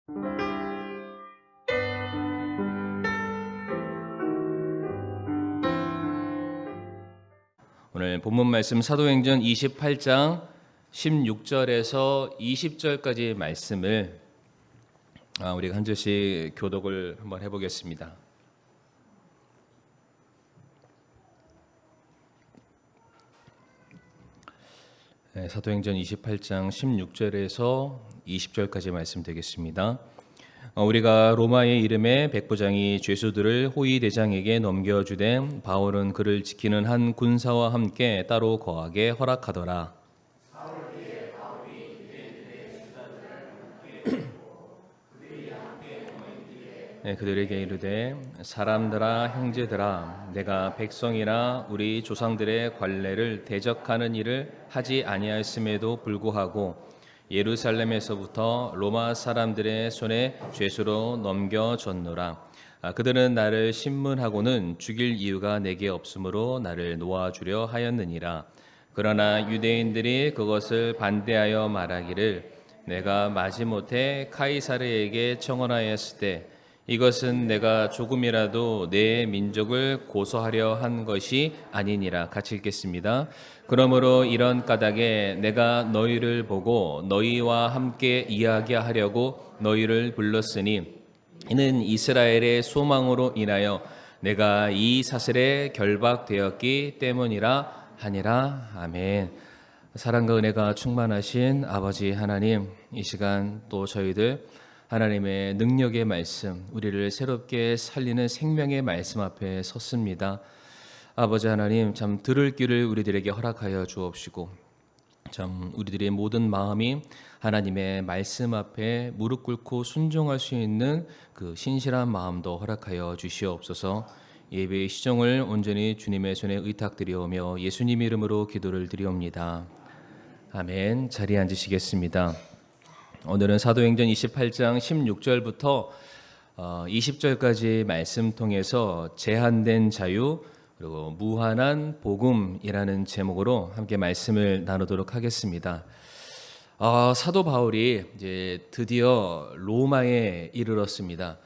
오늘 본문 말씀 사도행전 28장 16절에서 20절까지 말씀을 우리가 한 절씩 교독을 한번 해보겠습니다. 사도행전 28장 16절에서 20절까지 말씀드리겠습니다. 우리가 로마의 이름에 백부장이 죄수들을 호위대장에게 넘겨주되 바울은 그를 지키는 한 군사와 함께 따로 거하게 허락하더라. 그들에게 이르되 사람들아 형제들아 내가 백성이나 우리 조상들의 관례를 대적하는 일을 하지 아니하였음에도 불구하고 예루살렘에서부터 로마 사람들의 손에 죄수로 넘겨졌노라. 그들은 나를 신문하고는 죽일 이유가 내게 없으므로 나를 놓아주려 하였느니라. 그러나 유대인들이 그것을 반대하여 말하기를 내가 마지못해 카이사르에게 청원하였을 때 이것은 내가 조금이라도 내 민족을 고소하려 한 것이 아니니라. 같이 읽겠습니다. 그러므로 이런 까닭에 내가 너희를 보고 너희와 함께 이야기하려고 너희를 불렀으니 이는 이스라엘의 소망으로 인하여 내가 이 사슬에 결박되었기 때문이라 하니라. 아멘. 사랑과 은혜가 충만하신 아버지 하나님, 이 시간 또 저희들 하나님의 능력의 말씀, 우리를 새롭게 살리는 생명의 말씀 앞에 섰습니다. 아버지 하나님, 참 들을 귀를 우리들에게 허락하여 주옵시고 참 우리들의 모든 마음이 하나님의 말씀 앞에 무릎 꿇고 순종할 수 있는 그 신실한 마음도 허락하여 주시옵소서. 예배의 시정을 온전히 주님의 손에 의탁드리오며 예수님 이름으로 기도를 드리옵니다. 아멘. 자리에 앉으시겠습니다. 오늘은 사도행전 28장 16절부터 20절까지 말씀 통해서 제한된 자유 그리고 무한한 복음이라는 제목으로 함께 말씀을 나누도록 하겠습니다. 사도 바울이 이제 드디어 로마에 이르렀습니다.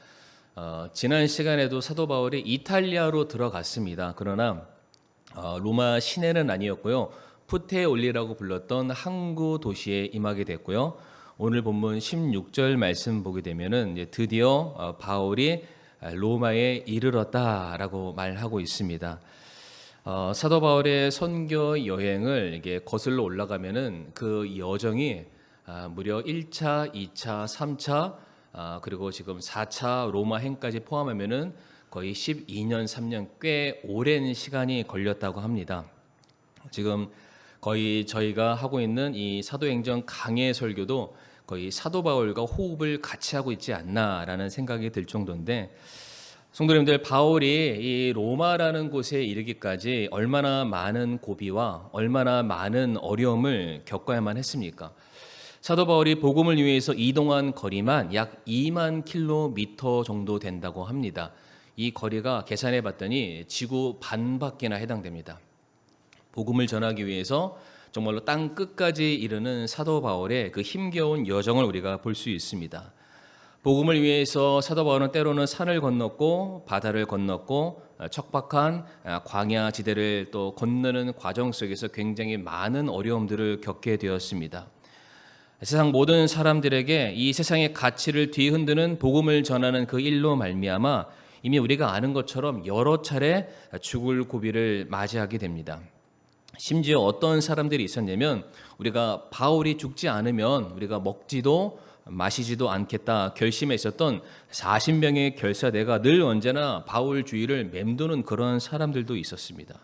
지난 시간에도 사도 바울이 이탈리아로 들어갔습니다. 그러나 로마 시내는 아니었고요. 푸테올리라고 불렀던 항구 도시에 임하게 됐고요. 오늘 본문 16절 말씀 보게 되면은 이제 드디어 바울이 로마에 이르렀다라고 말하고 있습니다. 사도 바울의 선교 여행을 이게 거슬러 올라가면은 그 여정이 무려 1차, 2차, 3차 그리고 지금 4차 로마행까지 포함하면은 거의 12년, 3년 꽤 오랜 시간이 걸렸다고 합니다. 지금 거의 저희가 하고 있는 이 사도행전 강해 설교도 거의 사도 바울과 호흡을 같이 하고 있지 않나라는 생각이 들 정도인데, 성도님들, 바울이 이 로마라는 곳에 이르기까지 얼마나 많은 고비와 얼마나 많은 어려움을 겪어야만 했습니까? 사도 바울이 복음을 위해서 이동한 거리만 약 2만 킬로미터 정도 된다고 합니다. 이 거리가 계산해 봤더니 지구 반바퀴나 해당됩니다. 복음을 전하기 위해서 정말로 땅 끝까지 이르는 사도 바울의 그 힘겨운 여정을 우리가 볼 수 있습니다. 복음을 위해서 사도 바울은 때로는 산을 건넜고 바다를 건넜고 척박한 광야 지대를 또 건너는 과정 속에서 굉장히 많은 어려움들을 겪게 되었습니다. 세상 모든 사람들에게 이 세상의 가치를 뒤흔드는 복음을 전하는 그 일로 말미암아 이미 우리가 아는 것처럼 여러 차례 죽을 고비를 맞이하게 됩니다. 심지어 어떤 사람들이 있었냐면 우리가 바울이 죽지 않으면 우리가 먹지도 마시지도 않겠다 결심했었던 40명의 결사대가 늘 언제나 바울 주위를 맴도는 그런 사람들도 있었습니다.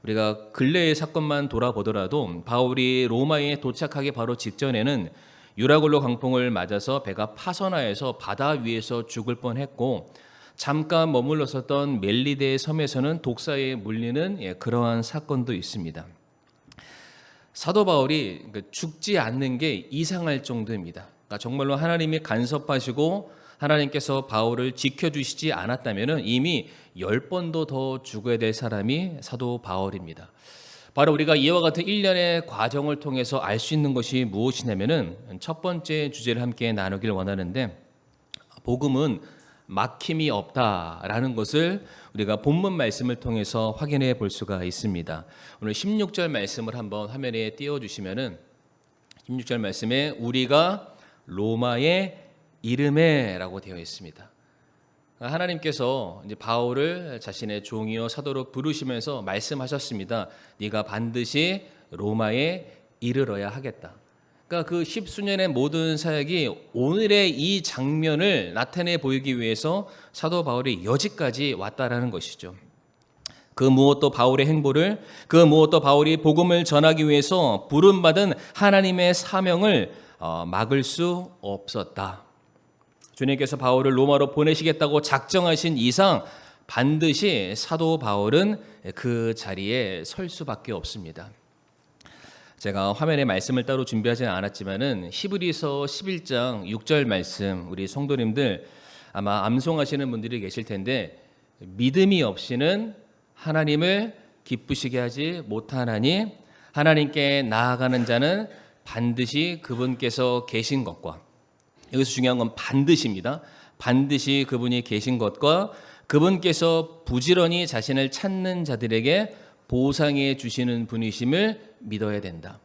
우리가 근래의 사건만 돌아보더라도 바울이 로마에 도착하기 바로 직전에는 유라굴로 강풍을 맞아서 배가 파선하여서 바다 위에서 죽을 뻔했고, 잠깐 머물렀었던 멜리데 섬에서는 독사에 물리는 그러한 사건도 있습니다. 사도 바울이 죽지 않는 게 이상할 정도입니다. 그러니까 정말로 하나님이 간섭하시고 하나님께서 바울을 지켜주시지 않았다면 이미 10번도 더 죽어야 될 사람이 사도 바울입니다. 바로 우리가 이와 같은 일련의 과정을 통해서 알 수 있는 것이 무엇이냐면 첫 번째 주제를 함께 나누길 원하는데, 복음은 막힘이 없다라는 것을 우리가 본문 말씀을 통해서 확인해 볼 수가 있습니다. 오늘 16절 말씀을 한번 화면에 띄워주시면은 16절 말씀에 우리가 로마의 이름에라고 되어 있습니다. 하나님께서 이제 바울을 자신의 종이요 사도로 부르시면서 말씀하셨습니다. 네가 반드시 로마에 이르러야 하겠다. 그러니까 그 십수년의 모든 사역이 오늘의 이 장면을 나타내 보이기 위해서 사도 바울이 여지까지 왔다라는 것이죠. 그 무엇도 바울의 행보를, 그 무엇도 바울이 복음을 전하기 위해서 부름받은 하나님의 사명을 막을 수 없었다. 주님께서 바울을 로마로 보내시겠다고 작정하신 이상 반드시 사도 바울은 그 자리에 설 수밖에 없습니다. 제가 화면에 말씀을 따로 준비하지는 않았지만은 히브리서 11장 6절 말씀 우리 성도님들 아마 암송하시는 분들이 계실 텐데 믿음이 없이는 하나님을 기쁘시게 하지 못하나니 하나님께 나아가는 자는 반드시 그분께서 계신 것과 여기서 중요한 건 반드시입니다. 반드시 그분이 계신 것과 그분께서 부지런히 자신을 찾는 자들에게 보상해 주시는 분이심을 믿어야 된다.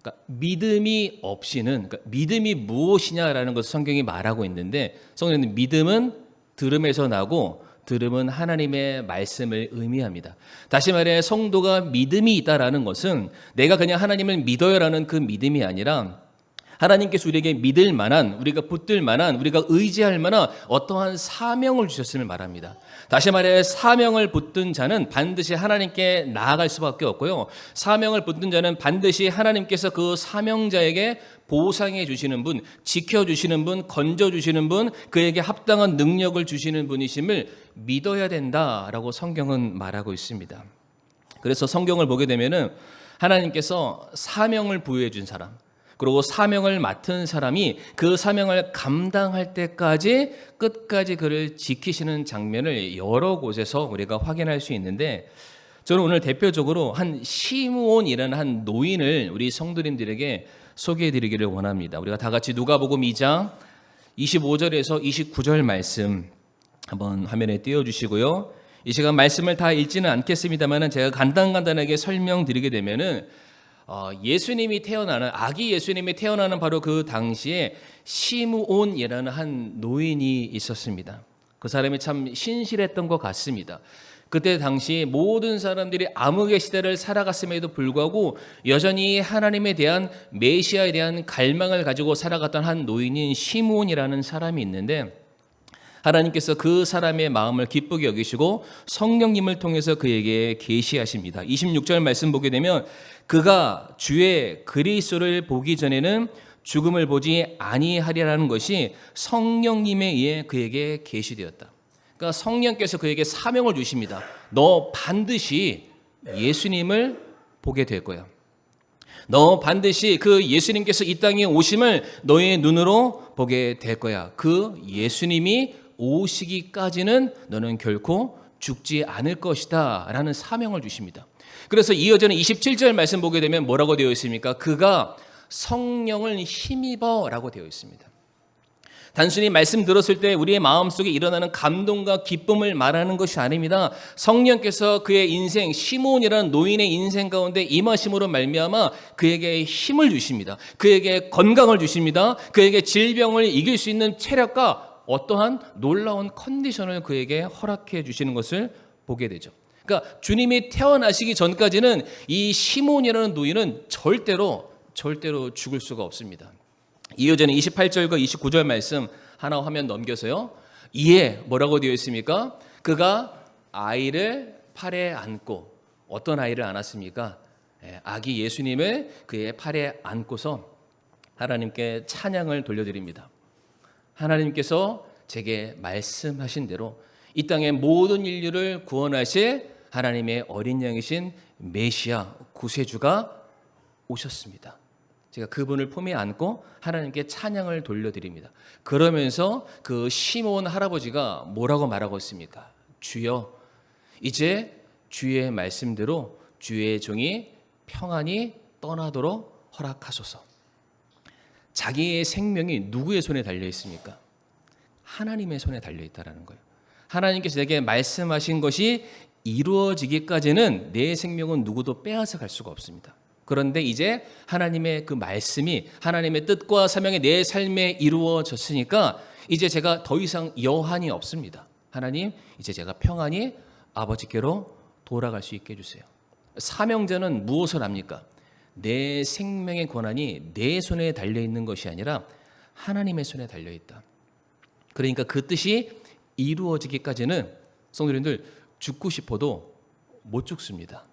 그러니까 믿음이 없이는 믿음이 무엇이냐라는 것을 성경이 말하고 있는데 성경은 믿음은 들음에서 나고 들음은 하나님의 말씀을 의미합니다. 다시 말해 성도가 믿음이 있다라는 것은 내가 그냥 하나님을 믿어요라는 그 믿음이 아니라 하나님께서 우리에게 믿을 만한, 우리가 붙들 만한, 우리가 의지할 만한 어떠한 사명을 주셨음을 말합니다. 다시 말해 사명을 붙든 자는 반드시 하나님께 나아갈 수밖에 없고요. 사명을 붙든 자는 반드시 하나님께서 그 사명자에게 보상해 주시는 분, 지켜주시는 분, 건져주시는 분, 그에게 합당한 능력을 주시는 분이심을 믿어야 된다라고 성경은 말하고 있습니다. 그래서 성경을 보게 되면은 하나님께서 사명을 부여해 준 사람, 그리고 사명을 맡은 사람이 그 사명을 감당할 때까지 끝까지 그를 지키시는 장면을 여러 곳에서 우리가 확인할 수 있는데 저는 오늘 대표적으로 한 시므온이라는 한 노인을 우리 성도님들에게 소개해 드리기를 원합니다. 우리가 다 같이 누가복음 2장 25절에서 29절 말씀 한번 화면에 띄워주시고요. 이 시간 말씀을 다 읽지는 않겠습니다만 제가 간단하게 설명드리게 되면은 예수님이 태어나는 아기 예수님이 태어나는 바로 그 당시에 시므온이라는 한 노인이 있었습니다. 그 사람이 참 신실했던 것 같습니다. 그때 당시 모든 사람들이 암흑의 시대를 살아갔음에도 불구하고 여전히 하나님에 대한 메시아에 대한 갈망을 가지고 살아갔던 한 노인인 시므온이라는 사람이 있는데 하나님께서 그 사람의 마음을 기쁘게 여기시고 성령님을 통해서 그에게 계시하십니다. 26절 말씀 보게 되면 그가 주의 그리스도를 보기 전에는 죽음을 보지 아니하리라는 것이 성령님에 의해 그에게 계시되었다. 그러니까 성령께서 그에게 사명을 주십니다. 너 반드시 예수님을 보게 될 거야. 너 반드시 그 예수님께서 이 땅에 오심을 너의 눈으로 보게 될 거야. 그 예수님이 오시기까지는 너는 결코 죽지 않을 것이다 라는 사명을 주십니다. 그래서 이어지는 27절 말씀 보게 되면 뭐라고 되어 있습니까? 그가 성령을 힘입어 라고 되어 있습니다. 단순히 말씀 들었을 때 우리의 마음속에 일어나는 감동과 기쁨을 말하는 것이 아닙니다. 성령께서 그의 인생, 시므온이라는 노인의 인생 가운데 임하심으로 말미암아 그에게 힘을 주십니다. 그에게 건강을 주십니다. 그에게 질병을 이길 수 있는 체력과 어떠한 놀라운 컨디션을 그에게 허락해 주시는 것을 보게 되죠. 그러니까 주님이 태어나시기 전까지는 이 시므온이라는 노인은 절대로 죽을 수가 없습니다. 이어지는 28절과 29절 말씀 하나 화면 넘겨서요. 이에 뭐라고 되어 있습니까? 그가 아이를 팔에 안고 어떤 아이를 안았습니까? 아기 예수님을 그의 팔에 안고서 하나님께 찬양을 돌려드립니다. 하나님께서 제게 말씀하신 대로 이 땅의 모든 인류를 구원하실 하나님의 어린 양이신 메시아 구세주가 오셨습니다. 제가 그분을 품에 안고 하나님께 찬양을 돌려드립니다. 그러면서 그 시므온 할아버지가 뭐라고 말하고 있습니까? 주여, 이제 주의 말씀대로 주의 종이 평안히 떠나도록 허락하소서. 자기의 생명이 누구의 손에 달려 있습니까? 하나님의 손에 달려 있다라는 거예요. 하나님께서 내게 말씀하신 것이 이루어지기까지는 내 생명은 누구도 빼앗아 갈 수가 없습니다. 그런데 이제 하나님의 그 말씀이 하나님의 뜻과 사명이 내 삶에 이루어졌으니까 이제 제가 더 이상 여한이 없습니다. 하나님, 이제 제가 평안히 아버지께로 돌아갈 수 있게 해주세요. 사명자는 무엇을 합니까? 내 생명의 권한이 내 손에 달려있는 것이 아니라 하나님의 손에 달려있다. 그러니까 그 뜻이 이루어지기까지는 성도님들 죽고 싶어도 못 죽습니다.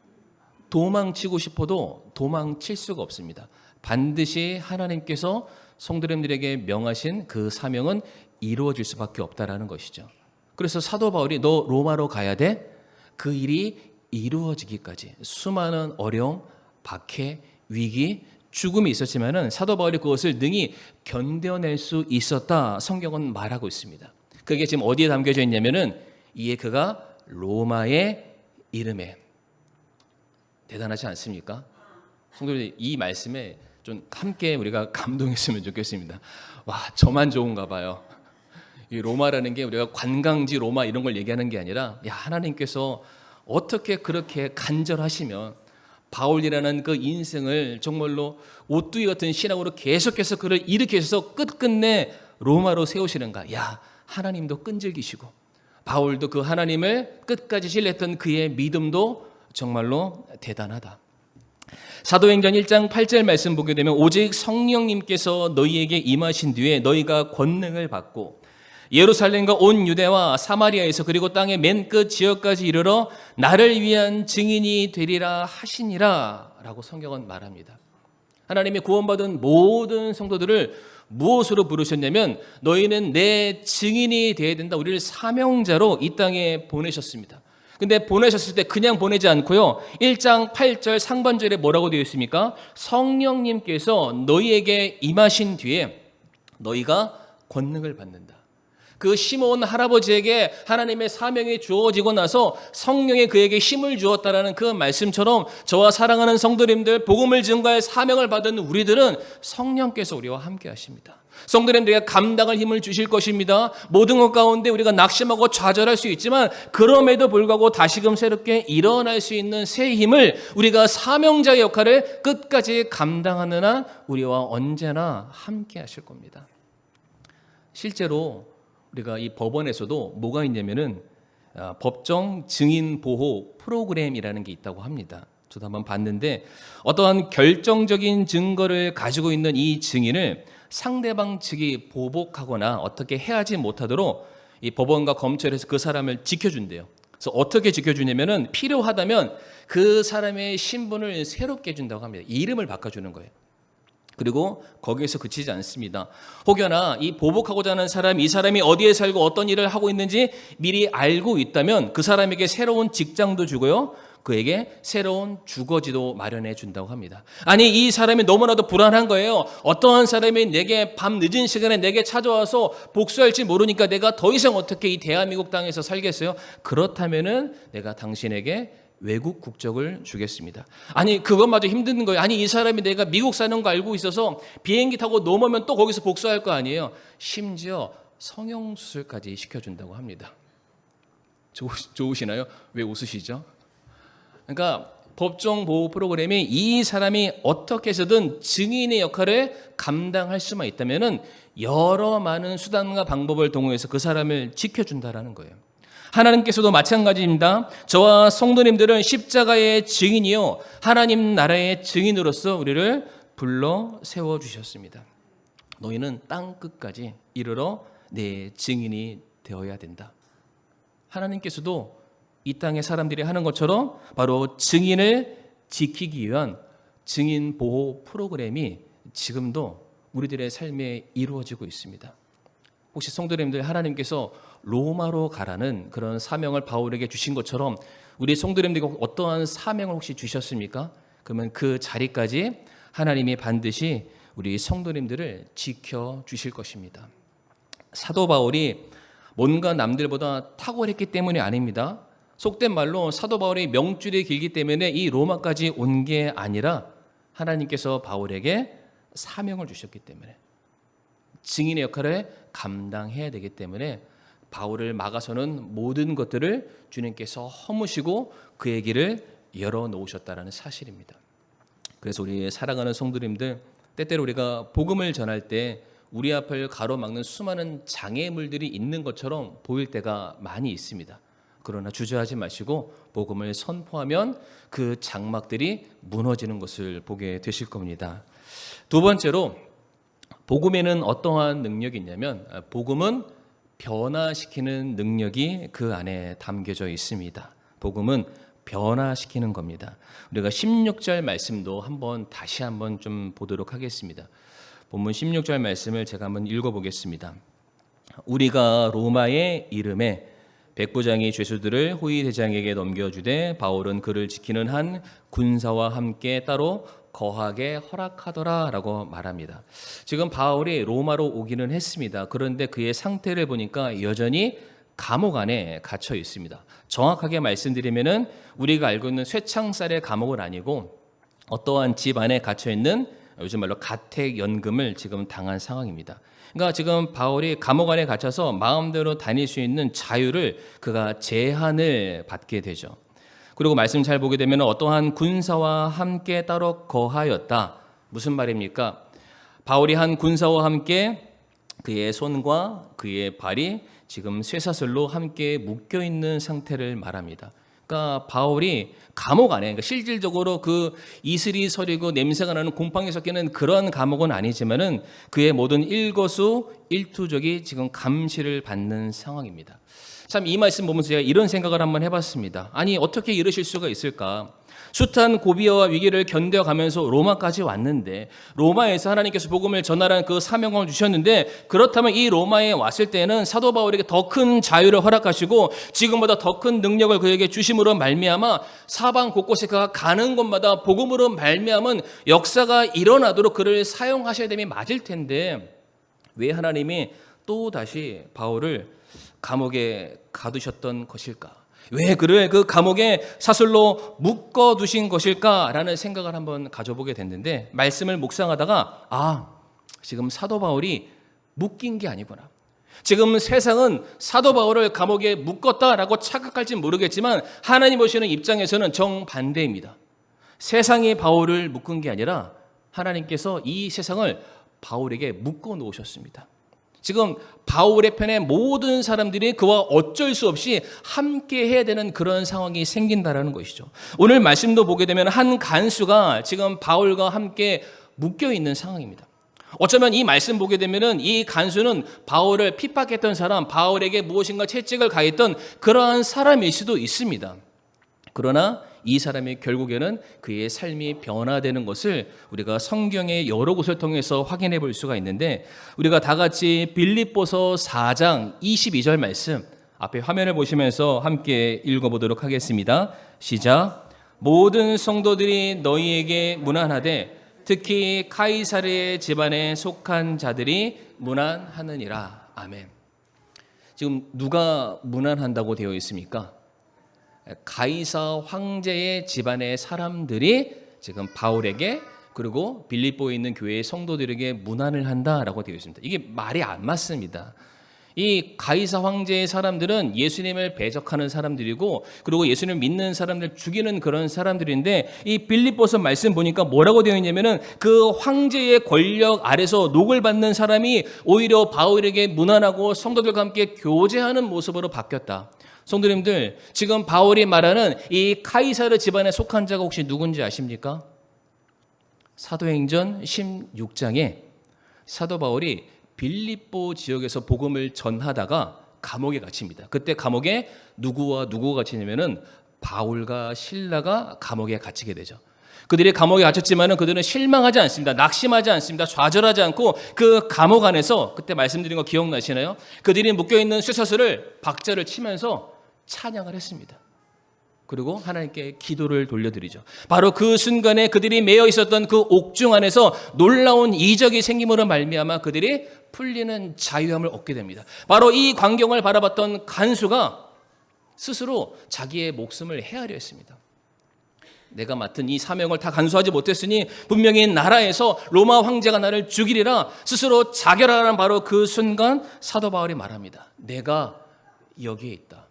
도망치고 싶어도 도망칠 수가 없습니다. 반드시 하나님께서 성도님들에게 명하신 그 사명은 이루어질 수밖에 없다라는 것이죠. 그래서 사도 바울이 너 로마로 가야 돼? 그 일이 이루어지기까지 수많은 어려움, 박해, 위기, 죽음이 있었지만은 사도 바울이 그것을 능히 견뎌낼 수 있었다. 성경은 말하고 있습니다. 그게 지금 어디에 담겨져 있냐면은 이에 그가 로마의 이름에. 대단하지 않습니까? 성도들 이 말씀에 좀 함께 우리가 감동했으면 좋겠습니다. 와, 저만 좋은가 봐요. 이 로마라는 게 우리가 관광지 로마 이런 걸 얘기하는 게 아니라 야, 하나님께서 어떻게 그렇게 간절하시면 바울이라는 그 인생을 정말로 오뚜기 같은 신앙으로 계속해서 그를 일으켜서 끝끝내 로마로 세우시는가. 야, 하나님도 끈질기시고 바울도 그 하나님을 끝까지 신뢰했던 그의 믿음도 정말로 대단하다. 사도행전 1장 8절 말씀 보게 되면 오직 성령님께서 너희에게 임하신 뒤에 너희가 권능을 받고 예루살렘과 온 유대와 사마리아에서 그리고 땅의 맨 끝 지역까지 이르러 나를 위한 증인이 되리라 하시니라 라고 성경은 말합니다. 하나님의 구원받은 모든 성도들을 무엇으로 부르셨냐면 너희는 내 증인이 되어야 된다. 우리를 사명자로 이 땅에 보내셨습니다. 근데 보내셨을 때 그냥 보내지 않고요. 1장 8절 상반절에 뭐라고 되어 있습니까? 성령님께서 너희에게 임하신 뒤에 너희가 권능을 받는다. 그 시므온 할아버지에게 하나님의 사명이 주어지고 나서 성령이 그에게 힘을 주었다라는 그 말씀처럼 저와 사랑하는 성도님들 복음을 증거할 사명을 받은 우리들은 성령께서 우리와 함께 하십니다. 성도님들에게 감당할 힘을 주실 것입니다. 모든 것 가운데 우리가 낙심하고 좌절할 수 있지만 그럼에도 불구하고 다시금 새롭게 일어날 수 있는 새 힘을 우리가 사명자의 역할을 끝까지 감당하는 한 우리와 언제나 함께 하실 겁니다. 실제로 우리가 이 법원에서도 뭐가 있냐면은 법정 증인 보호 프로그램이라는 게 있다고 합니다. 저도 한번 봤는데 어떠한 결정적인 증거를 가지고 있는 이 증인을 상대방 측이 보복하거나 어떻게 해하지 못하도록 이 법원과 검찰에서 그 사람을 지켜준대요. 그래서 어떻게 지켜주냐면은 필요하다면 그 사람의 신분을 새롭게 해준다고 합니다. 이름을 바꿔주는 거예요. 그리고 거기에서 그치지 않습니다. 혹여나 이 보복하고자 하는 사람, 이 사람이 어디에 살고 어떤 일을 하고 있는지 미리 알고 있다면 그 사람에게 새로운 직장도 주고요. 그에게 새로운 주거지도 마련해 준다고 합니다. 아니, 이 사람이 너무나도 불안한 거예요. 어떠한 사람이 내게 밤 늦은 시간에 내게 찾아와서 복수할지 모르니까 내가 더 이상 어떻게 이 대한민국 땅에서 살겠어요? 그렇다면은 내가 당신에게 외국 국적을 주겠습니다. 아니, 그것마저 힘든 거예요. 아니, 이 사람이 내가 미국 사는 거 알고 있어서 비행기 타고 넘어오면 또 거기서 복수할 거 아니에요. 심지어 성형수술까지 시켜준다고 합니다. 좋으시나요? 왜 웃으시죠? 그러니까 법정 보호 프로그램이 이 사람이 어떻게 해서든 증인의 역할을 감당할 수만 있다면은 여러 많은 수단과 방법을 동원해서 그 사람을 지켜준다라는 거예요. 하나님께서도 마찬가지입니다. 저와 성도님들은 십자가의 증인이요 하나님 나라의 증인으로서 우리를 불러 세워주셨습니다. 너희는 땅 끝까지 이르러 내 증인이 되어야 된다. 하나님께서도 이 땅의 사람들이 하는 것처럼 바로 증인을 지키기 위한 증인 보호 프로그램이 지금도 우리들의 삶에 이루어지고 있습니다. 혹시 성도님들 하나님께서 로마로 가라는 그런 사명을 바울에게 주신 것처럼 우리 성도님들에게 어떠한 사명을 혹시 주셨습니까? 그러면 그 자리까지 하나님이 반드시 우리 성도님들을 지켜주실 것입니다. 사도 바울이 뭔가 남들보다 탁월했기 때문이 아닙니다. 속된 말로 사도 바울의 명줄이 길기 때문에 이 로마까지 온 게 아니라 하나님께서 바울에게 사명을 주셨기 때문에 증인의 역할을 감당해야 되기 때문에 바울을 막아서는 모든 것들을 주님께서 허무시고 그의 길을 열어놓으셨다는 사실입니다. 그래서 우리 사랑하는 성도님들, 때때로 우리가 복음을 전할 때 우리 앞을 가로막는 수많은 장애물들이 있는 것처럼 보일 때가 많이 있습니다. 그러나 주저하지 마시고 복음을 선포하면 그 장막들이 무너지는 것을 보게 되실 겁니다. 두 번째로, 복음에는 어떠한 능력이 있냐면 복음은 변화시키는 능력이 그 안에 담겨져 있습니다. 복음은 변화시키는 겁니다. 우리가 16절 말씀도 다시 한번 좀 보도록 하겠습니다. 본문 16절 말씀을 제가 한번 읽어보겠습니다. 우리가 로마의 이름에 백부장이 죄수들을 호위 대장에게 넘겨주되 바울은 그를 지키는 한 군사와 함께 따로 거하게 허락하더라 라고 말합니다. 지금 바울이 로마로 오기는 했습니다. 그런데 그의 상태를 보니까 여전히 감옥 안에 갇혀 있습니다. 정확하게 말씀드리면은 우리가 알고 있는 쇠창살의 감옥은 아니고 어떠한 집 안에 갇혀 있는 요즘 말로 가택연금을 지금 당한 상황입니다. 그러니까 지금 바울이 감옥 안에 갇혀서 마음대로 다닐 수 있는 자유를 그가 제한을 받게 되죠. 그리고 말씀 잘 보게 되면 어떠한 군사와 함께 따로 거하였다. 무슨 말입니까? 바울이 한 군사와 함께 그의 손과 그의 발이 지금 쇠사슬로 함께 묶여 있는 상태를 말합니다. 그러니까 바울이 감옥 안에, 그러니까 실질적으로 그 이슬이 서리고 냄새가 나는 곰팡이 섞이는 그런 감옥은 아니지만은 그의 모든 일거수일투족이 지금 감시를 받는 상황입니다. 참 이 말씀 보면서 제가 이런 생각을 한번 해봤습니다. 아니 어떻게 이러실 수가 있을까? 숱한 고비와 위기를 견뎌가면서 로마까지 왔는데 로마에서 하나님께서 복음을 전하라는 그 사명을 주셨는데 그렇다면 이 로마에 왔을 때는 사도 바울에게 더 큰 자유를 허락하시고 지금보다 더 큰 능력을 그에게 주심으로 말미암아 사방 곳곳에 그가 가는 곳마다 복음으로 말미암은 역사가 일어나도록 그를 사용하셔야 됨이 맞을 텐데 왜 하나님이 또 다시 바울을 감옥에 가두셨던 것일까? 왜 그를 그 감옥에 사슬로 묶어두신 것일까라는 생각을 한번 가져보게 됐는데 말씀을 묵상하다가 지금 사도 바울이 묶인 게 아니구나. 지금 세상은 사도 바울을 감옥에 묶었다라고 착각할지 모르겠지만 하나님 보시는 입장에서는 정반대입니다. 세상이 바울을 묶은 게 아니라 하나님께서 이 세상을 바울에게 묶어 놓으셨습니다. 지금 바울의 편에 모든 사람들이 그와 어쩔 수 없이 함께 해야 되는 그런 상황이 생긴다라는 것이죠. 오늘 말씀도 보게 되면 한 간수가 지금 바울과 함께 묶여 있는 상황입니다. 어쩌면 이 말씀 보게 되면은 이 간수는 바울을 핍박했던 사람, 바울에게 무엇인가 채찍을 가했던 그러한 사람일 수도 있습니다. 그러나 이 사람이 결국에는 그의 삶이 변화되는 것을 우리가 성경의 여러 곳을 통해서 확인해 볼 수가 있는데 우리가 다 같이 빌립보서 4장 22절 말씀 앞에 화면을 보시면서 함께 읽어보도록 하겠습니다. 시작. 모든 성도들이 너희에게 문안하되 특히 카이사르의 집안에 속한 자들이 문안하느니라. 아멘. 지금 누가 문안한다고 되어 있습니까? 가이사 황제의 집안의 사람들이 지금 바울에게 그리고 빌립보에 있는 교회의 성도들에게 문안을 한다라고 되어 있습니다. 이게 말이 안 맞습니다. 이 가이사 황제의 사람들은 예수님을 배적하는 사람들이고 그리고 예수님을 믿는 사람들 죽이는 그런 사람들인데 이 빌립보서 말씀 보니까 뭐라고 되어 있냐면은 그 황제의 권력 아래서 녹을 받는 사람이 오히려 바울에게 문안하고 성도들과 함께 교제하는 모습으로 바뀌었다. 성도님들, 지금 바울이 말하는 이 카이사르 집안에 속한 자가 혹시 누군지 아십니까? 사도행전 16장에 사도 바울이 빌립보 지역에서 복음을 전하다가 감옥에 갇힙니다. 그때 감옥에 누구와 누구가 갇히냐면은 바울과 실라가 감옥에 갇히게 되죠. 그들이 감옥에 갇혔지만은 그들은 실망하지 않습니다. 낙심하지 않습니다. 좌절하지 않고 그 감옥 안에서 그때 말씀드린 거 기억나시나요? 그들이 묶여있는 쇠사슬을 박자를 치면서 찬양을 했습니다. 그리고 하나님께 기도를 돌려드리죠. 바로 그 순간에 그들이 매여 있었던 그 옥중 안에서 놀라운 이적이 생김으로 말미암아 그들이 풀리는 자유함을 얻게 됩니다. 바로 이 광경을 바라봤던 간수가 스스로 자기의 목숨을 헤아려 했습니다. 내가 맡은 이 사명을 다 간수하지 못했으니 분명히 나라에서 로마 황제가 나를 죽이리라 스스로 자결하라는 바로 그 순간 사도 바울이 말합니다. 내가 여기에 있다.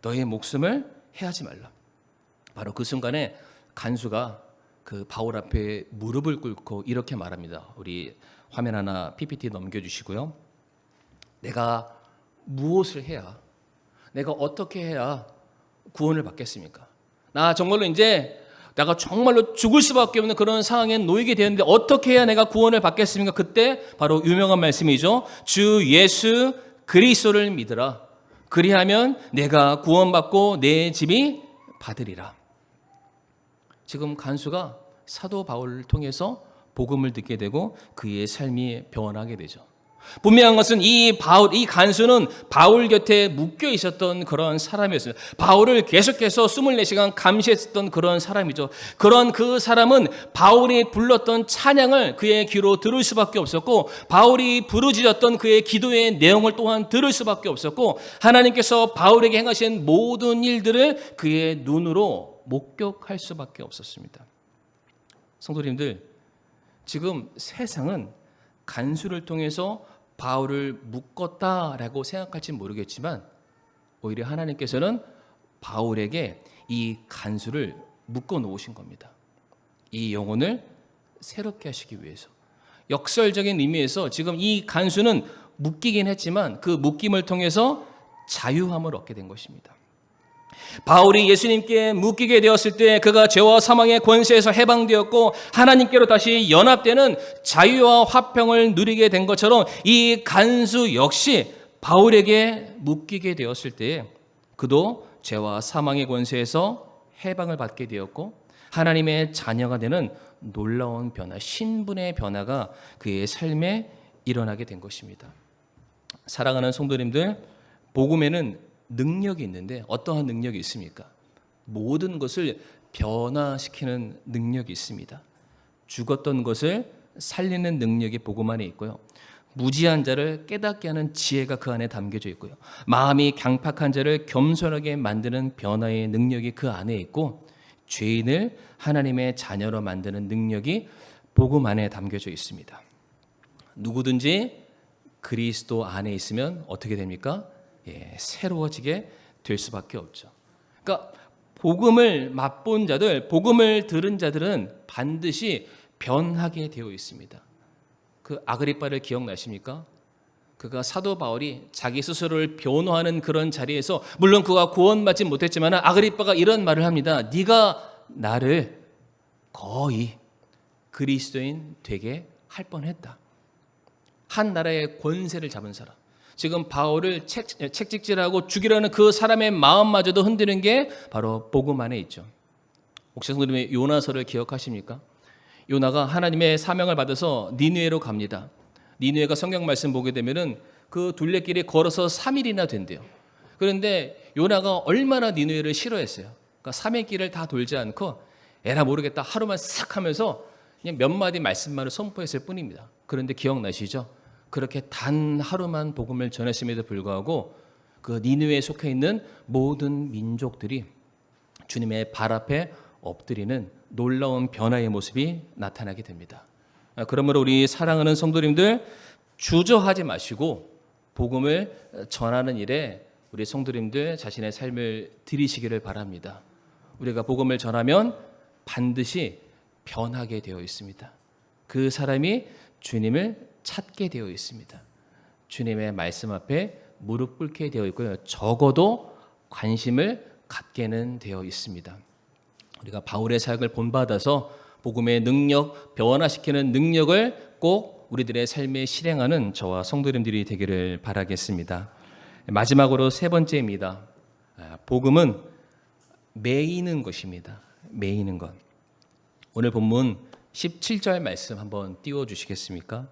너의 목숨을 해하지 말라. 바로 그 순간에 간수가 그 바울 앞에 무릎을 꿇고 이렇게 말합니다. 우리 화면 하나 PPT 넘겨주시고요. 내가 무엇을 해야, 내가 어떻게 해야 구원을 받겠습니까? 나 정말로 이제 내가 정말로 죽을 수밖에 없는 그런 상황에 놓이게 되었는데 어떻게 해야 내가 구원을 받겠습니까? 그때 바로 유명한 말씀이죠. 주 예수 그리스도를 믿으라. 그리하면 내가 구원받고 내 집이 받으리라. 지금 간수가 사도 바울을 통해서 복음을 듣게 되고 그의 삶이 변하게 되죠. 분명한 것은 이 간수는 바울 곁에 묶여 있었던 그런 사람이었어요. 바울을 계속해서 24시간 감시했었던 그런 사람이죠. 그런 그 사람은 바울이 불렀던 찬양을 그의 귀로 들을 수밖에 없었고, 바울이 부르짖었던 그의 기도의 내용을 또한 들을 수밖에 없었고, 하나님께서 바울에게 행하신 모든 일들을 그의 눈으로 목격할 수밖에 없었습니다. 성도님들, 지금 세상은 간수를 통해서 바울을 묶었다라고 생각할지 모르겠지만 오히려 하나님께서는 바울에게 이 간수를 묶어 놓으신 겁니다. 이 영혼을 새롭게 하시기 위해서. 역설적인 의미에서 지금 이 간수는 묶이긴 했지만 그 묶임을 통해서 자유함을 얻게 된 것입니다. 바울이 예수님께 묶이게 되었을 때 그가 죄와 사망의 권세에서 해방되었고 하나님께로 다시 연합되는 자유와 화평을 누리게 된 것처럼 이 간수 역시 바울에게 묶이게 되었을 때 그도 죄와 사망의 권세에서 해방을 받게 되었고 하나님의 자녀가 되는 놀라운 변화, 신분의 변화가 그의 삶에 일어나게 된 것입니다. 사랑하는 성도님들, 복음에는 능력이 있는데 어떠한 능력이 있습니까? 모든 것을 변화시키는 능력이 있습니다. 죽었던 것을 살리는 능력이 복음 안에 있고요. 무지한 자를 깨닫게 하는 지혜가 그 안에 담겨져 있고요. 마음이 강팍한 자를 겸손하게 만드는 변화의 능력이 그 안에 있고 죄인을 하나님의 자녀로 만드는 능력이 복음 안에 담겨져 있습니다. 누구든지 그리스도 안에 있으면 어떻게 됩니까? 새로워지게 될 수밖에 없죠. 그러니까 복음을 맛본 자들, 복음을 들은 자들은 반드시 변하게 되어 있습니다. 그 아그리빠를 기억나십니까? 그가 사도 바울이 자기 스스로를 변호하는 그런 자리에서 물론 그가 구원받지 못했지만 아그리빠가 이런 말을 합니다. 네가 나를 거의 그리스도인 되게 할 뻔했다. 한 나라의 권세를 잡은 사람. 지금 바울을 책찍질하고 죽이려는 그 사람의 마음마저도 흔드는 게 바로 복음 안에 있죠. 혹시 성도님의 요나서를 기억하십니까? 요나가 하나님의 사명을 받아서 니느웨로 갑니다. 니느웨가 성경 말씀 보게 되면은 그 둘레길이 걸어서 3일이나 된대요. 그런데 요나가 얼마나 니느웨를 싫어했어요. 그러니까 3일 길을 다 돌지 않고 에라 모르겠다 하루만 싹 하면서 그냥 몇 마디 말씀만을 선포했을 뿐입니다. 그런데 기억나시죠? 그렇게 단 하루만 복음을 전했음에도 불구하고 그 니느웨에 속해 있는 모든 민족들이 주님의 발 앞에 엎드리는 놀라운 변화의 모습이 나타나게 됩니다. 그러므로 우리 사랑하는 성도님들 주저하지 마시고 복음을 전하는 일에 우리 성도님들 자신의 삶을 들이시기를 바랍니다. 우리가 복음을 전하면 반드시 변하게 되어 있습니다. 그 사람이 주님을 찾게 되어 있습니다. 주님의 말씀 앞에 무릎 꿇게 되어 있고요. 적어도 관심을 갖게는 되어 있습니다. 우리가 바울의 사역을 본받아서 복음의 능력, 변화시키는 능력을 꼭 우리들의 삶에 실행하는 저와 성도님들이 되기를 바라겠습니다. 마지막으로 세 번째입니다. 복음은 매이는 것입니다. 매이는 것. 오늘 본문 17절 말씀 한번 띄워주시겠습니까?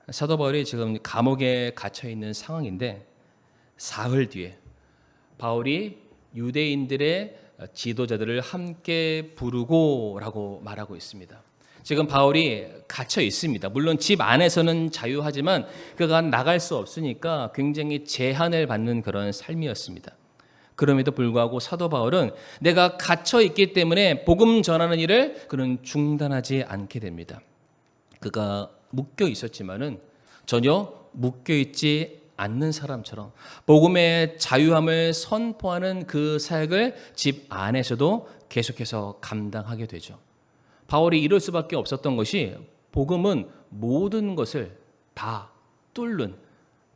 사도 바울이 지금 감옥에 갇혀 있는 상황인데 사흘 뒤에 바울이 유대인들의 지도자들을 함께 부르고라고 말하고 있습니다. 지금 바울이 갇혀 있습니다. 물론 집 안에서는 자유하지만 그가 나갈 수 없으니까 굉장히 제한을 받는 그런 삶이었습니다. 그럼에도 불구하고 사도 바울은 내가 갇혀 있기 때문에 복음 전하는 일을 그는 중단하지 않게 됩니다. 그가 묶여 있었지만은 전혀 묶여 있지 않는 사람처럼 복음의 자유함을 선포하는 그 사역을 집 안에서도 계속해서 감당하게 되죠. 바울이 이럴 수밖에 없었던 것이 복음은 모든 것을 다 뚫는,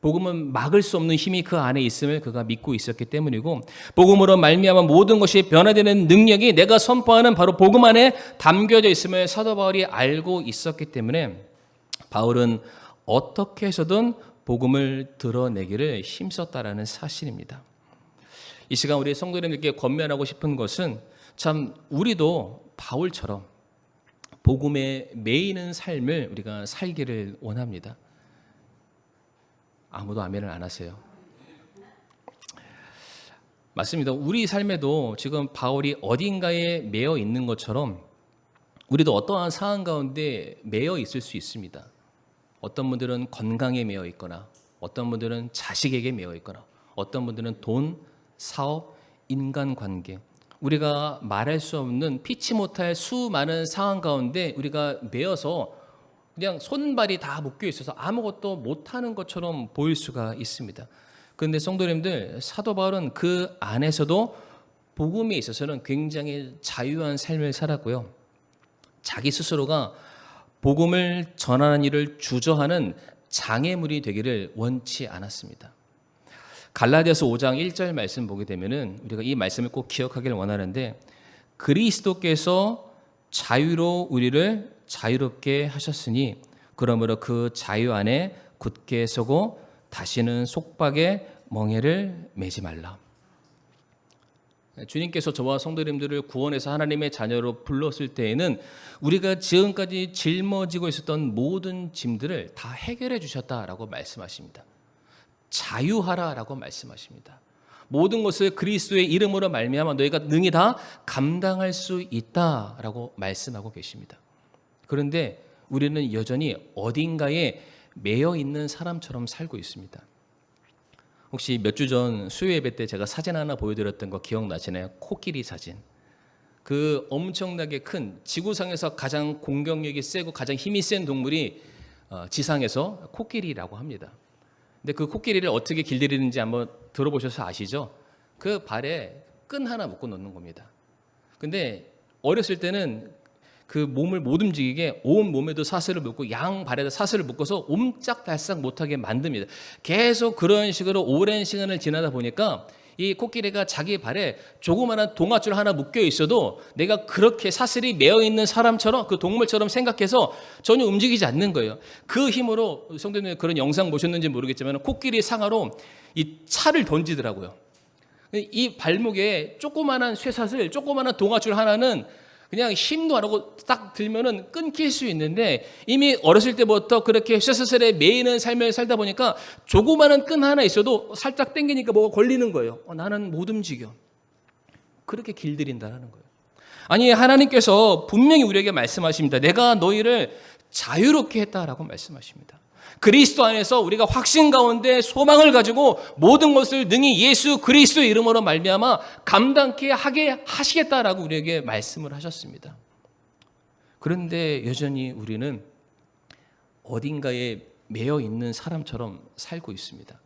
복음은 막을 수 없는 힘이 그 안에 있음을 그가 믿고 있었기 때문이고, 복음으로 말미암아 모든 것이 변화되는 능력이 내가 선포하는 바로 복음 안에 담겨져 있음을 사도 바울이 알고 있었기 때문에 바울은 어떻게 해서든 복음을 드러내기를 힘썼다라는 사실입니다. 이 시간 우리 성도님들께 권면하고 싶은 것은 참 우리도 바울처럼 복음에 매이는 삶을 우리가 살기를 원합니다. 아무도 아멘을 안 하세요. 맞습니다. 우리 삶에도 지금 바울이 어딘가에 매여 있는 것처럼 우리도 어떠한 상황 가운데 매여 있을 수 있습니다. 어떤 분들은 건강에 매여 있거나, 어떤 분들은 자식에게 매여 있거나, 어떤 분들은 돈, 사업, 인간관계, 우리가 말할 수 없는 피치 못할 수많은 상황 가운데 우리가 매여서 그냥 손발이 다 묶여 있어서 아무것도 못하는 것처럼 보일 수가 있습니다. 그런데 성도님들, 사도 바울은 그 안에서도 복음에 있어서는 굉장히 자유한 삶을 살았고요. 자기 스스로가 복음을 전하는 일을 주저하는 장애물이 되기를 원치 않았습니다. 갈라디아서 5장 1절 말씀 보게 되면은 우리가 이 말씀을 꼭 기억하기를 원하는데, 그리스도께서 자유로 우리를 자유롭게 하셨으니 그러므로 그 자유 안에 굳게 서고 다시는 속박의 멍에를 매지 말라. 주님께서 저와 성도님들을 구원해서 하나님의 자녀로 불렀을 때에는 우리가 지금까지 짊어지고 있었던 모든 짐들을 다 해결해 주셨다라고 말씀하십니다. 자유하라라고 말씀하십니다. 모든 것을 그리스도의 이름으로 말미암아 너희가 능히 다 감당할 수 있다라고 말씀하고 계십니다. 그런데 우리는 여전히 어딘가에 매여 있는 사람처럼 살고 있습니다. 혹시 몇 주 전 수요 예배 때 제가 사진 하나 보여드렸던 거 기억나시나요? 코끼리 사진. 그 엄청나게 큰 지구상에서 가장 공격력이 세고 가장 힘이 센 동물이 지상에서 코끼리라고 합니다. 근데 그 코끼리를 어떻게 길들이는지 한번 들어보셔서 아시죠? 그 발에 끈 하나 묶어 놓는 겁니다. 근데 어렸을 때는 그 몸을 못 움직이게 온 몸에도 사슬을 묶고 양 발에도 사슬을 묶어서 옴짝달싹 못하게 만듭니다. 계속 그런 식으로 오랜 시간을 지나다 보니까 이 코끼리가 자기 발에 조그마한 동아줄 하나 묶여 있어도 내가 그렇게 사슬이 매어 있는 사람처럼, 그 동물처럼 생각해서 전혀 움직이지 않는 거예요. 그 힘으로, 성도님 그런 영상 보셨는지 모르겠지만 코끼리 상하로 이 차를 던지더라고요. 이 발목에 조그마한 쇠사슬, 조그마한 동아줄 하나는 그냥 힘도 안 하고 딱 들면은 끊길 수 있는데, 이미 어렸을 때부터 그렇게 쇠사슬에 매이는 삶을 살다 보니까 조그마한 끈 하나 있어도 살짝 당기니까 뭐가 걸리는 거예요. 나는 못 움직여. 그렇게 길들인다라는 거예요. 아니, 하나님께서 분명히 우리에게 말씀하십니다. 내가 너희를 자유롭게 했다라고 말씀하십니다. 그리스도 안에서 우리가 확신 가운데 소망을 가지고 모든 것을 능히 예수 그리스도의 이름으로 말미암아 감당케 하게 하시겠다라고 우리에게 말씀을 하셨습니다. 그런데 여전히 우리는 어딘가에 매여 있는 사람처럼 살고 있습니다.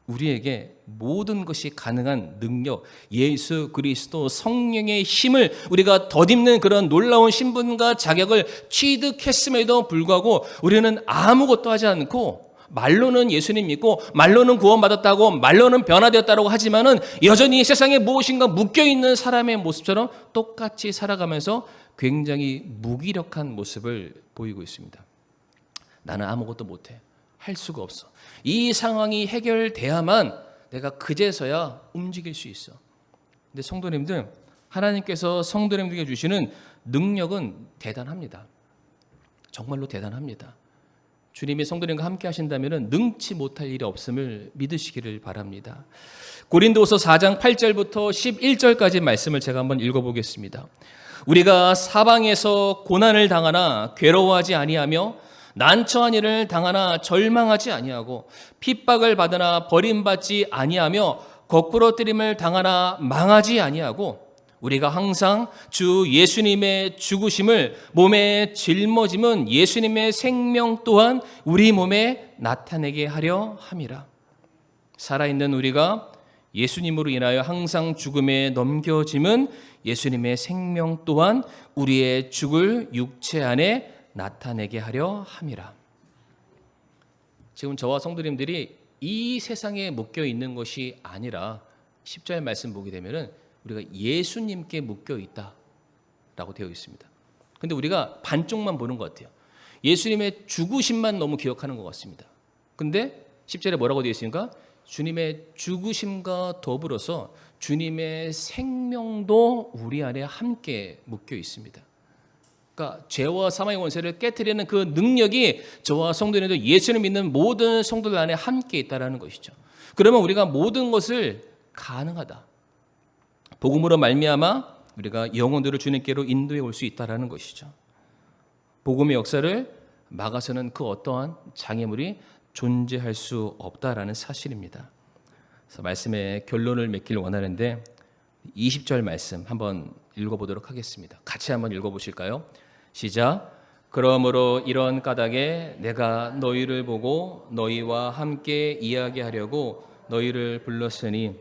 우리에게 모든 것이 가능한 능력, 예수 그리스도 성령의 힘을 우리가 덧입는 그런 놀라운 신분과 자격을 취득했음에도 불구하고 우리는 아무것도 하지 않고, 말로는 예수님 믿고 말로는 구원받았다고 말로는 변화되었다고 하지만은 여전히 세상에 무엇인가 묶여있는 사람의 모습처럼 똑같이 살아가면서 굉장히 무기력한 모습을 보이고 있습니다. 나는 아무것도 못해. 할 수가 없어. 이 상황이 해결돼야만 내가 그제서야 움직일 수 있어. 근데 성도님들, 하나님께서 성도님들에게 주시는 능력은 대단합니다. 정말로 대단합니다. 주님이 성도님과 함께 하신다면 능치 못할 일이 없음을 믿으시기를 바랍니다. 고린도후서 4장 8절부터 11절까지 말씀을 제가 한번 읽어보겠습니다. 우리가 사방에서 고난을 당하나 괴로워하지 아니하며 난처한 일을 당하나 절망하지 아니하고 핍박을 받으나 버림받지 아니하며 거꾸러뜨림을 당하나 망하지 아니하고 우리가 항상 주 예수님의 죽으심을 몸에 짊어짐은 예수님의 생명 또한 우리 몸에 나타내게 하려 함이라. 살아있는 우리가 예수님으로 인하여 항상 죽음에 넘겨짐은 예수님의 생명 또한 우리의 죽을 육체 안에 나타내게 하려 함이라. 지금 저와 성도님들이 이 세상에 묶여 있는 것이 아니라 10절 말씀 보게 되면은 우리가 예수님께 묶여 있다라고 되어 있습니다. 근데 우리가 반쪽만 보는 것 같아요. 예수님의 죽으심만 너무 기억하는 것 같습니다. 근데 10절에 뭐라고 되어 있습니까? 주님의 죽으심과 더불어서 주님의 생명도 우리 안에 함께 묶여 있습니다. 그러니까 죄와 사망의 권세를 깨트리는 그 능력이 저와 성도님들 예수를 믿는 모든 성도들 안에 함께 있다라는 것이죠. 그러면 우리가 모든 것을 가능하다. 복음으로 말미암아 우리가 영혼들을 주님께로 인도해 올 수 있다라는 것이죠. 복음의 역사를 막아서는 그 어떠한 장애물이 존재할 수 없다라는 사실입니다. 그래서 말씀의 결론을 맺기를 원하는데 20절 말씀 한번 읽어보도록 하겠습니다. 같이 한번 읽어보실까요? 시작. 그러므로 이런 까닭에 내가 너희를 보고 너희와 함께 이야기하려고 너희를 불렀으니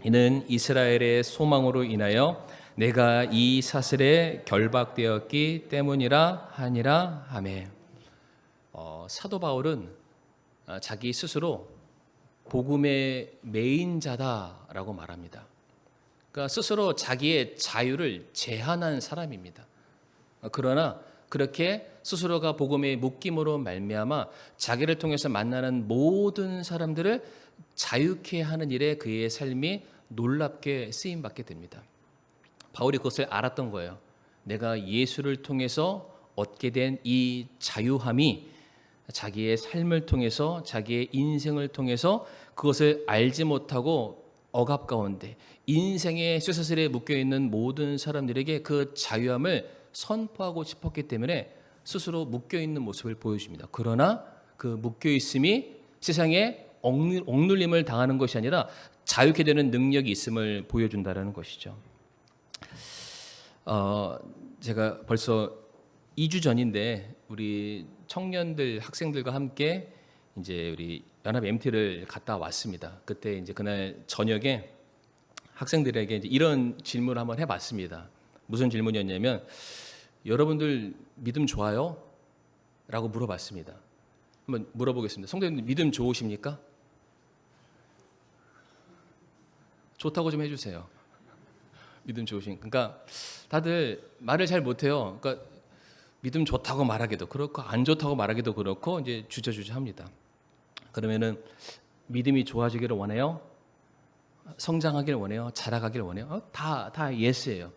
이는 이스라엘의 소망으로 인하여 내가 이 사슬에 결박되었기 때문이라 하니라. 아멘. 사도 바울은 자기 스스로 복음의 메인자다라고 말합니다. 그러니까 스스로 자기의 자유를 제한한 사람입니다. 그러나 그렇게 스스로가 복음의 묶임으로 말미암아 자기를 통해서 만나는 모든 사람들을 자유케 하는 일에 그의 삶이 놀랍게 쓰임받게 됩니다. 바울이 그것을 알았던 거예요. 내가 예수를 통해서 얻게 된 이 자유함이 자기의 삶을 통해서 자기의 인생을 통해서 그것을 알지 못하고 억압 가운데 인생의 쇠사슬에 묶여있는 모든 사람들에게 그 자유함을 선포하고 싶었기 때문에 스스로 묶여있는 모습을 보여줍니다. 그러나 그 묶여있음이 세상에 억눌림을 당하는 것이 아니라 자유케 되는 능력이 있음을 보여준다는 것이죠. 제가 벌써 2주 전인데 우리 청년들 학생들과 함께 이제 우리 연합 MT를 갔다 왔습니다. 그때 이제 그날 저녁에 학생들에게 이제 이런 질문을 한번 해봤습니다. 무슨 질문이었냐면 여러분들 믿음 좋아요? 라고 물어봤습니다. 한번 물어보겠습니다. 성도님들 믿음 좋으십니까? 좋다고 좀 해주세요. 믿음 좋으신. 그러니까 다들 말을 잘 못해요. 그러니까 믿음 좋다고 말하기도 그렇고 안 좋다고 말하기도 그렇고 이제 주저주저합니다. 그러면은 믿음이 좋아지기를 원해요? 성장하기를 원해요? 자라가기를 원해요? 다 예스예요.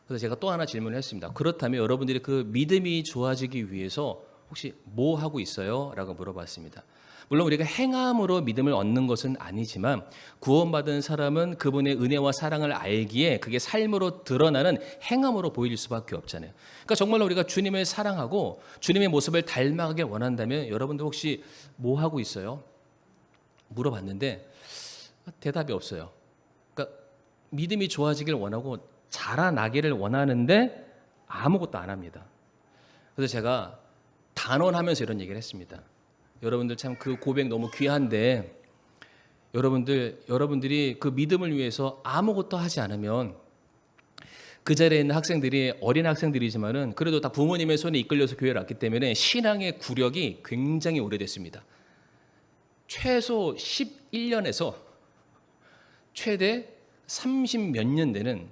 그래서 제가 또 하나 질문을 했습니다. 그렇다면 여러분들이 그 믿음이 좋아지기 위해서 혹시 뭐 하고 있어요? 라고 물어봤습니다. 물론 우리가 행함으로 믿음을 얻는 것은 아니지만 구원받은 사람은 그분의 은혜와 사랑을 알기에 그게 삶으로 드러나는 행함으로 보일 수밖에 없잖아요. 그러니까 정말로 우리가 주님을 사랑하고 주님의 모습을 닮아가길 원한다면 여러분들 혹시 뭐 하고 있어요? 물어봤는데 대답이 없어요. 그러니까 믿음이 좋아지길 원하고 자라나기를 원하는데 아무것도 안 합니다. 그래서 제가 단언하면서 이런 얘기를 했습니다. 여러분들 참 그 고백 너무 귀한데 여러분들이 그 믿음을 위해서 아무것도 하지 않으면 그 자리에 있는 학생들이 어린 학생들이지만은 그래도 다 부모님의 손에 이끌려서 교회를 왔기 때문에 신앙의 구력이 굉장히 오래됐습니다. 최소 11년에서 최대 30 몇 년 되는,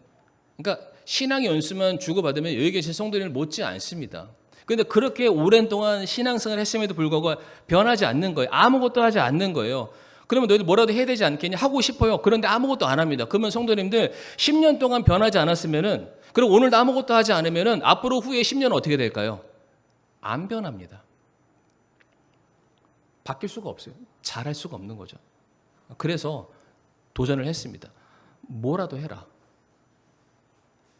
그러니까 신앙의 연수만 주고받으면 여기 계신 성도님을 못지 않습니다. 그런데 그렇게 오랜 동안 신앙생활을 했음에도 불구하고 변하지 않는 거예요. 아무것도 하지 않는 거예요. 그러면 너희들 뭐라도 해야 되지 않겠냐? 하고 싶어요. 그런데 아무것도 안 합니다. 그러면 성도님들 10년 동안 변하지 않았으면은, 그리고 오늘도 아무것도 하지 않으면은 앞으로 후에 10년은 어떻게 될까요? 안 변합니다. 바뀔 수가 없어요. 잘할 수가 없는 거죠. 그래서 도전을 했습니다. 뭐라도 해라.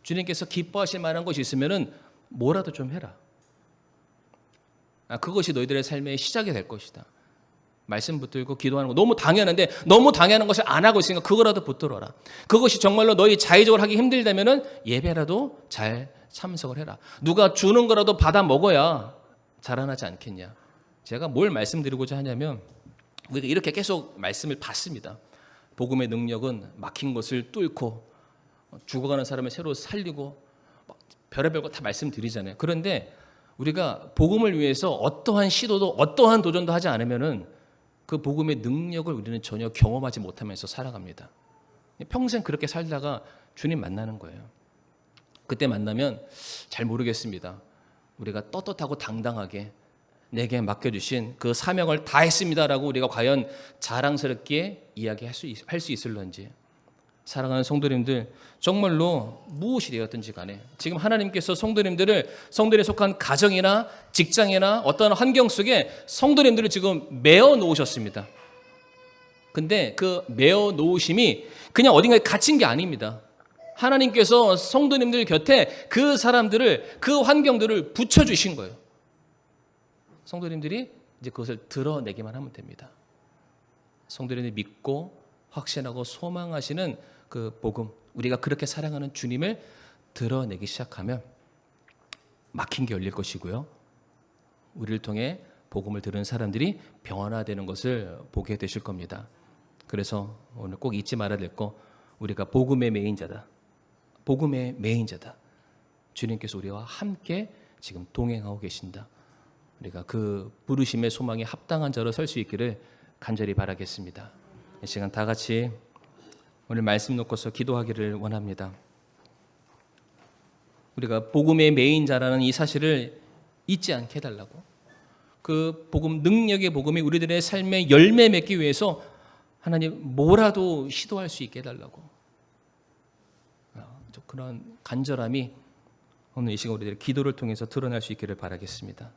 주님께서 기뻐하실 만한 것이 있으면은 뭐라도 좀 해라. 그것이 너희들의 삶의 시작이 될 것이다. 말씀 붙들고 기도하는 거 너무 당연한데 너무 당연한 것을 안 하고 있으니까 그거라도 붙들어라. 그것이 정말로 너희 자의적으로 하기 힘들다면은 예배라도 잘 참석을 해라. 누가 주는 거라도 받아 먹어야 자라나지 않겠냐. 제가 뭘 말씀드리고자 하냐면 우리가 이렇게 계속 말씀을 받습니다. 복음의 능력은 막힌 것을 뚫고 죽어가는 사람을 새로 살리고 별의별 거 다 말씀드리잖아요. 그런데 우리가 복음을 위해서 어떠한 시도도 어떠한 도전도 하지 않으면은 그 복음의 능력을 우리는 전혀 경험하지 못하면서 살아갑니다. 평생 그렇게 살다가 주님 만나는 거예요. 그때 만나면 잘 모르겠습니다. 우리가 떳떳하고 당당하게 내게 맡겨주신 그 사명을 다 했습니다라고 우리가 과연 자랑스럽게 이야기할 수 있을런지. 사랑하는 성도님들, 정말로 무엇이 되었든지 간에 지금 하나님께서 성도들에 속한 가정이나 직장이나 어떤 환경 속에 성도님들을 지금 메어 놓으셨습니다. 근데 그 메어 놓으심이 그냥 어딘가에 갇힌 게 아닙니다. 하나님께서 성도님들 곁에 그 사람들을, 그 환경들을 붙여주신 거예요. 성도님들이 이제 그것을 드러내기만 하면 됩니다. 성도님들이 믿고 확신하고 소망하시는 그 복음, 우리가 그렇게 사랑하는 주님을 드러내기 시작하면 막힌 게 열릴 것이고요. 우리를 통해 복음을 들은 사람들이 변화되는 것을 보게 되실 겁니다. 그래서 오늘 꼭 잊지 말아야 될 거, 우리가 복음의 메인자다. 복음의 메인자다. 주님께서 우리와 함께 지금 동행하고 계신다. 우리가 그 부르심의 소망에 합당한 자로 설 수 있기를 간절히 바라겠습니다. 이 시간 다 같이 오늘 말씀 놓고서 기도하기를 원합니다. 우리가 복음의 메인자라는 이 사실을 잊지 않게 해달라고. 그 복음, 능력의 복음이 우리들의 삶에 열매 맺기 위해서 하나님 뭐라도 시도할 수 있게 해달라고. 그런 간절함이 오늘 이 시간 우리들의 기도를 통해서 드러날 수 있기를 바라겠습니다.